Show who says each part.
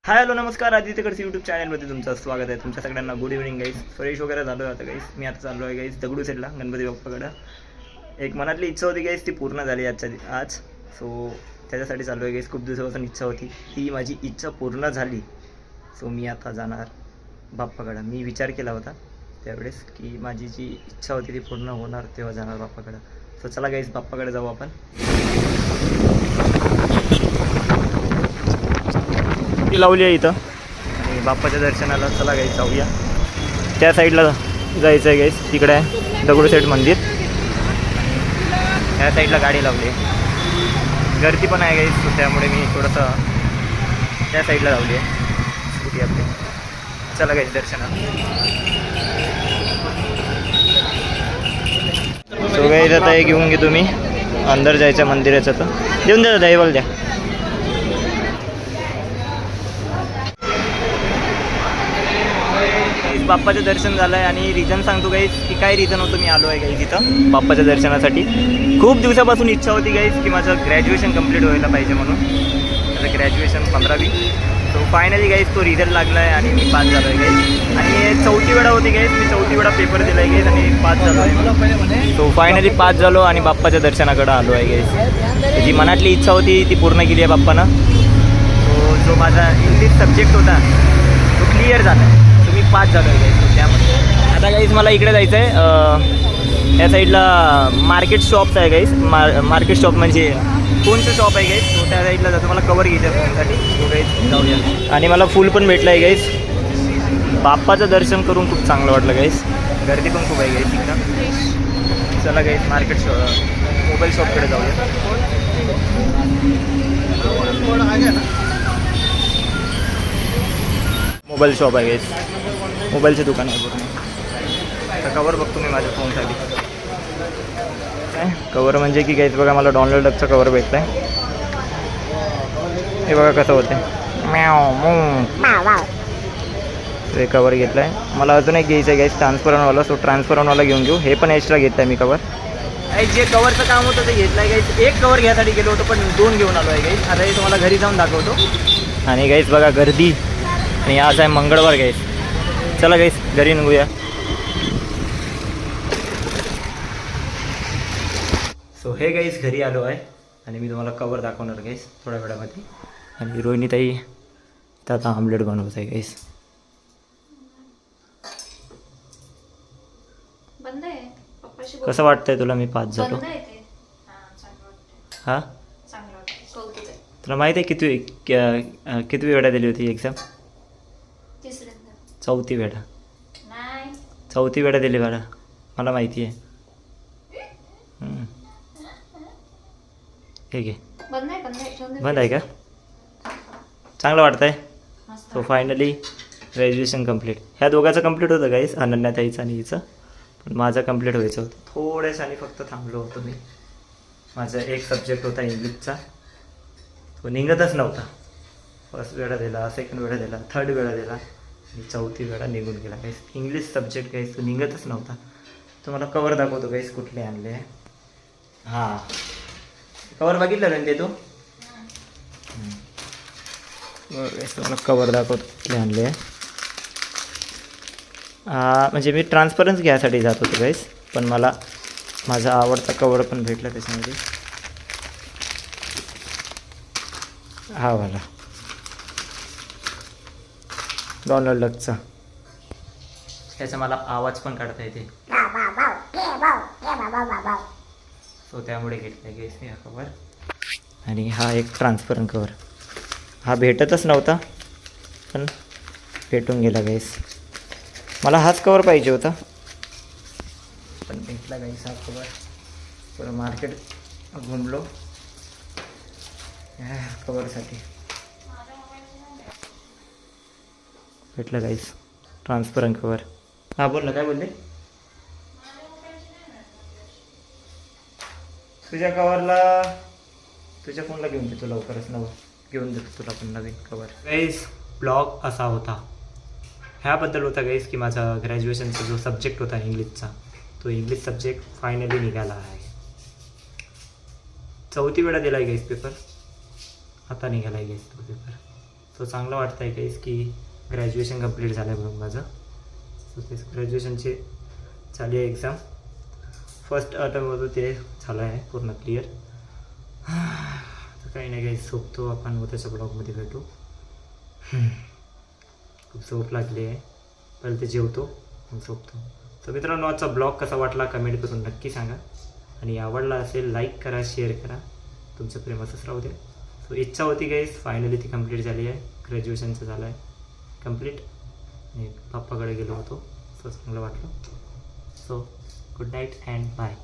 Speaker 1: Hi hello नमस्कार, आदित्यकडचे YouTube चॅनलमध्ये तुमचं स्वागत आहे. तुमच्या सगळ्यांना गुड इव्हनिंग गाईस. फ्रेश वगैरे झालो आहे आता गाईस. मी आता चाललो आहे गाईस दगडूशेठला गणपती बाप्पाकडं. एक मनातली इच्छा होती गाईस, ती पूर्ण झाली आज. सो त्याच्यासाठी चाललो आहे गाईस. खूप दिवसापासून इच्छा होती, ती माझी इच्छा पूर्ण झाली. सो मी आता जाणार बाप्पाकडं. मी विचार केला होता त्यावेळेस की माझी जी इच्छा होती ती पूर्ण होणार तेव्हा जाणार बाप्पाकडं. सो चला गाईस बाप्पाकडे जाऊ आपण. ती लावली आहे इथं आणि बाप्पाच्या दर्शनाला चला गाईस जाऊया. त्या साईडला जायचं आहे गाईस, तिकडे आहे दगडूशेठ मंदिर. त्या साईडला गाडी लावली आहे, गर्दी पण आहे गाईस. सो त्यामुळे मी थोडंसं त्या साईडला लावली आहे स्कूटी आपली. चला गाईस दर्शनाला. सो गाईस आता हे घेऊन घेतो मी. अंदर जायचं मंदिराचं तर देऊन द्या, दहीवाल द्या. बाप्पाचं दर्शन झालं आहे आणि रिझन सांगतो गाईस की काय रिझन होतं मी आलो आहे गाईस इथं बाप्पाच्या दर्शनासाठी. खूप दिवसापासून इच्छा होती गाईस की माझं ग्रॅज्युएशन कंप्लीट व्हायला पाहिजे म्हणून. माझं ग्रॅज्युएशन 15वी. तो फायनली गाईस तो रिझल्ट लागला आहे आणि मी पास झालो आहे गाईस. आणि 4थी वेळा होती गाईस, मी 4थी वेळा पेपर दिला आहे गाईस आणि पास झालो आहे. तो फायनली पास झालो आणि बाप्पाच्या दर्शनाकडे आलो आहे गाईस. जी मनातली इच्छा होती ती पूर्ण केली आहे बाप्पानं. तो जो माझा इंग्लिश सब्जेक्ट होता तो क्लिअर झाला आहे. मी पास झालो आहे गाईस. त्यामध्ये आता गाईस मला इकडे जायचं आहे. या साईडला मार्केट शॉप्स आहे गाईस. मार्केट शॉप म्हणजे कोणतं शॉप आहे गाईस, तो त्या साईडला जातो. मला कवर घ्यायचं आहे फोनसाठी. तो गाईस जाऊया. आणि मला फुल पण भेटलं आहे गाईस. बाप्पाचं दर्शन करून खूप चांगलं वाटलं गाईस. गर्दी पण खूप आहे गाईस इकडं. चला गाईस मार्केट शॉप मोबाईल शॉपकडे जाऊया. मोबाईल शॉप आहे गाईस, मोबाईलचे दुकान आहे पूर्ण. आता कवर बघतो मी माझ्या फोनसाठी. काय कवर म्हणजे की गाईस बघा, मला डाउनलोडचा कवर भेटला आहे. हे बघा कसं होते हे कवर घेतलं आहे. मला अजून एक घ्यायचं आहे गाईस ट्रान्सपरंटवाला. सो ट्रान्सपरंटवाला घेऊन घेऊ. हे पण एक्स्ट्रा घेतलं आहे मी कवर. जे कवरचं काम होतं ते घेतलं आहे गाईस. एक कवर घ्यायसाठी गेलो होतो पण 2 घेऊन आलो आहे गाईस. आता हे तुम्हाला घरी जाऊन दाखवतो. आणि गाईस बघा गर्दी. आणि आज आहे मंगळवार गाईस. चला गाईस घरी निघूया. सो हे गाईस घरी आलो आहे आणि मी तुम्हाला कवर दाखवणार गाईस थोड्या वेळामध्ये. आणि रोहिणीताई तर आता आमलेट बनवत आहे गाईस. कसं वाटतंय तुला मी पास झालो? हां तुला माहिती आहे किती वेळा दिली होती एक्झाम? 4थी वेळा. 4थी वेळा दिली बरं, मला माहिती आहे. ठीक आहे, बंद आहे का? चांगलं वाटतं आहे. So finally graduation complete. ह्या दोघांचं कंप्लीट होतं गाईस, अनन्याताईचं आणि हिचं. पण माझं कंप्लीट व्हायचं होतं. थोड्याशाने फक्त थांबलो होतो मी. माझा एक सब्जेक्ट होता इंग्लिशचा, तो निघतच नव्हता. फर्स्ट वेळा दिला, सेकंड वेळा दिला, थर्ड वेळा दिला आणि 4थी वेळा निघून गेला गाईस. इंग्लिश सब्जेक्ट गाईस तो निघतच नव्हता. तुम्हाला कवर दाखवतो गाईस कुठले आणले आहे. हां कवर बघितलं ना ते तो तुम्हाला कवर दाखवतो कुठले आणले आहे. म्हणजे मी ट्रान्सपरन्स घ्यायसाठी जात होतो गाईस, पण मला माझा आवडता कवर पण भेटला त्याच्यामध्ये. हा वाला डॉनल्ड डकचा. त्याचा मला आवाज पण काढता येते. सो त्यामुळे घेतला गाईस मी हा कवर. आणि हा एक ट्रान्सपरंट कवर. हा भेटतच नव्हता पण भेटून गेला गाईस. मला हाच कवर पाहिजे होता पण भेटला गाईस हा कवर. पुरं मार्केट घुमलो कवरसाठी. भेटलं गाईस ट्रान्सपरंट कवर. हां बोल ना, काय बोलले? तुझ्या कवरला तुझ्या फोनला घेऊन देतो लवकरच, नवं घेऊन देतो तुला पण नवीन कवर. गाईस ब्लॉग असा होता, ह्याबद्दल होता गाईस की माझा ग्रॅज्युएशनचा जो सब्जेक्ट होता इंग्लिशचा, तो इंग्लिश सब्जेक्ट फायनली निघाला आहे. 4थी वेळा दिला आहे गाईस पेपर. आता निघाला आहे गाईस तो पेपर. सो चांगलं वाटतं आहे काहीच की ग्रॅज्युएशन कंप्लीट झालं आहे म्हणून माझं. सो तेच ग्रॅज्युएशनचे चालू आहे एक्झाम. फर्स्ट अटेम्प्ट होतं ते झालं आहे पूर्ण क्लिअर. तर काही नाही काही झोपतो आपण उद्याच्या ब्लॉगमध्ये भेटू. खूप झोप लागली आहे. पहिले ते जेवतो मग झोपतो. तर मित्रांनो आजचा ब्लॉग कसा वाटला कमेंट करून नक्की सांगा. आणि आवडला असेल लाईक करा, शेअर करा. तुमचं प्रेम असंच राहू द्या. सो इच्छा होती गाईस फायनली ती कंप्लीट झाली आहे. ग्रॅज्युएशनचं झालं आहे कंप्लीट. आणि पप्पाकडे गेलो होतो. सो चांगलं वाटलं. So good night and bye.